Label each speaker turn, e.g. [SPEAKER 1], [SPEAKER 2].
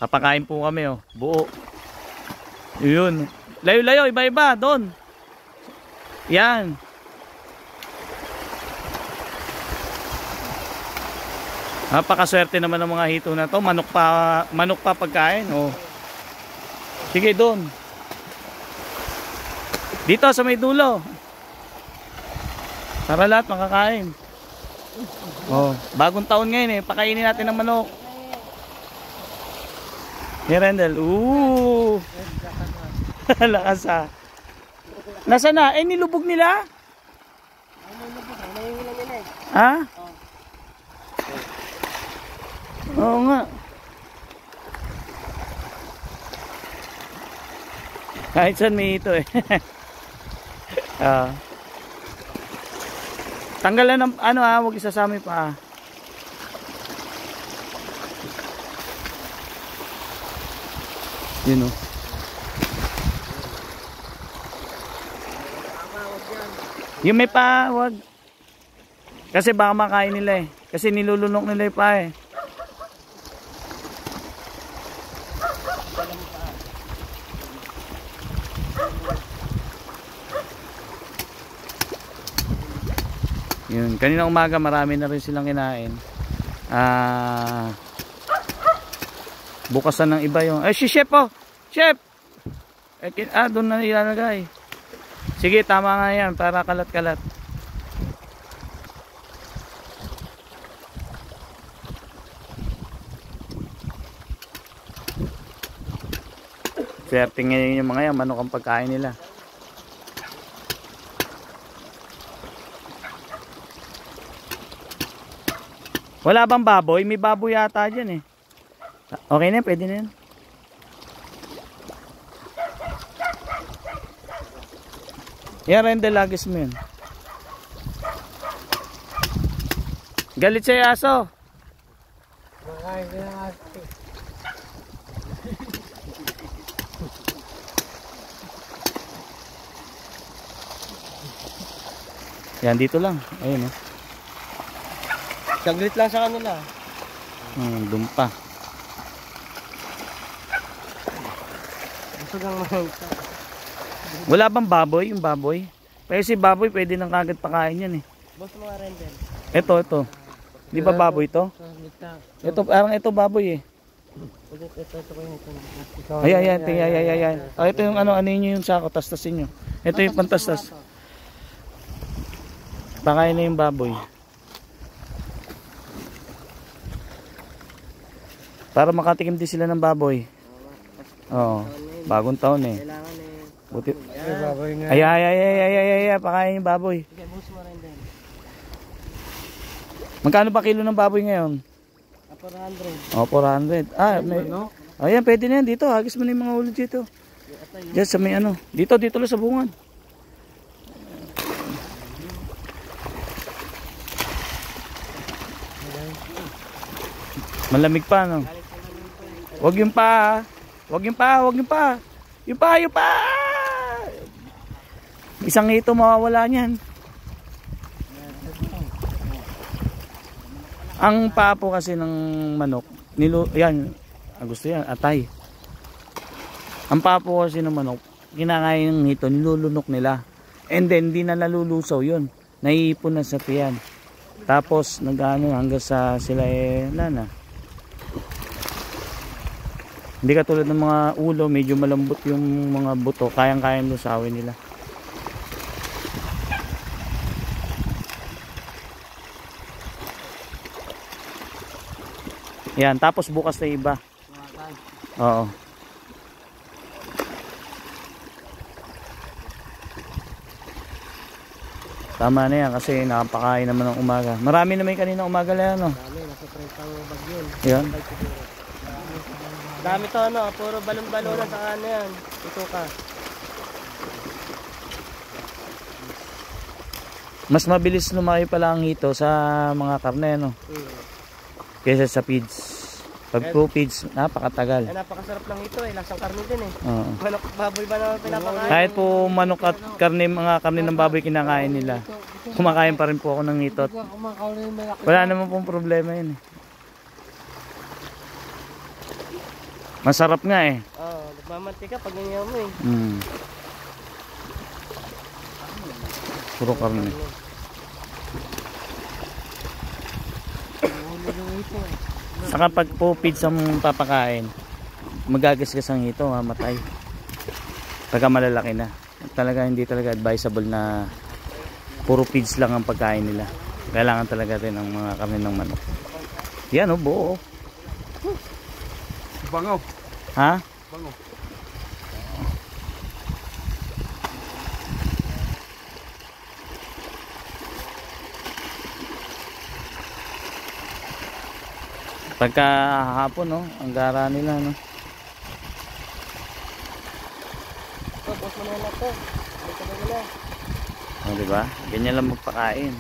[SPEAKER 1] Kapakain po kami oh, buo. Yun. Layo-layo, iba-iba, doon. Yan. Napakaswerte naman ng mga hito na to. Manok pa pagkain. Oh. Sige, doon. Dito sa may dulo. Para lahat makakain. Oh, bagong taon ngayon eh. Pakainin natin ng manok. Ni Rendel. Lakas ah. Nasaan na? Eh, nilubog nila? Ha? Oo nga. Kahit saan may ito eh. Tanggalan ng ano ha, huwag isasami pa. Yun o. Yung may pa, wag. Kasi baka makain nila eh. Kasi nilulunok nila yung pa eh. Yun, kanina umaga marami na rin silang kinain. Bukasan ng iba yung... Ay, si Chef oh! Chef! Doon na ilalagay. Sige, tama nga yan para kalat-kalat. Swerte ngayon yung mga yan, manok ang pagkain nila. Wala bang baboy? May baboy yata dyan eh. Okay na, pwede na yan. Yan, Rendel, lagis mo yun. Galit siya aso. Yan, dito lang. Ayun oh.
[SPEAKER 2] Saglit lang sa kanila.
[SPEAKER 1] Doon pa. Wala bang baboy? Yung baboy? Kasi baboy pwede nang kagad pakain yan eh.
[SPEAKER 2] Boss mga Rendel.
[SPEAKER 1] Ito. Di ba baboy to? Ito, parang ito baboy eh. Ayan. Ito yung ano niyo yung sako, tastasin nyo. Ito yung pantastas. Pakain na yung baboy. Para makatikim din sila ng baboy. Oo, bagong taon eh. Buti. Ay, pakain yung baboy. Magkano ba kilo ng baboy ngayon?
[SPEAKER 2] 400.
[SPEAKER 1] Oh, 400. Ayan, pwede na yan dito. Hagis mo na yung mga ulo dito. Diyan sa may ano. Dito lang sa bungan. Malamig pa no. Wag yung pa. Yung pa. Isang hito mawawala niyan. Ang paa po kasi ng manok, yan, gusto yan, atay. Ang paa po kasi ng manok, kinakain ng hito, nilulunok nila. And then, di na nalulusaw yun. Naiipon na sa tiyan. Tapos, nag-ano hanggang sa sila lana. Hindi katulad ng mga ulo, medyo malambot yung mga buto, kayang-kayang lusawin nila. Yan, tapos bukas na iba. Oo. Tama na yan kasi nakapakain naman ng umaga. Marami na may kanina umaga na yan, no?
[SPEAKER 2] Marami, nasa 30 bag yun.
[SPEAKER 1] Yan.
[SPEAKER 2] Dami to ano, puro balon-balon sa ano yan. Ito ka.
[SPEAKER 1] Mas mabilis lumaki pala ang hito sa mga karne, no? Kaysa sa feeds. Pag 2 feeds, napakatagal.
[SPEAKER 2] Ay, napakasarap lang ito eh. Lasang karne din eh.
[SPEAKER 1] Oo.
[SPEAKER 2] Manok, baboy ba naman pinapakain?
[SPEAKER 1] Kahit po manok at karne, mga karne ng baboy kinakain nila. Kumakain pa rin po ako ng ngitot. Wala naman pong problema yun eh. Masarap nga eh.
[SPEAKER 2] Oo, nagmamantika pag ganyan mo eh.
[SPEAKER 1] Puro karne. Saka pag po feeds ang papakain, magagasgas ang ito, mamatay. Pagka malalaki na. Talaga hindi talaga advisable na puro feeds lang ang pagkain nila. Kailangan talaga rin ang mga karne ng manok. Yan buo.
[SPEAKER 3] Bangaw.
[SPEAKER 1] Ha?
[SPEAKER 3] Bangaw.
[SPEAKER 1] Pagka hapon, no, ang gara nila, no.
[SPEAKER 2] Ito, boss mo na lang ito. Ito na nila.
[SPEAKER 1] O, diba? Ganyan lang magpakain.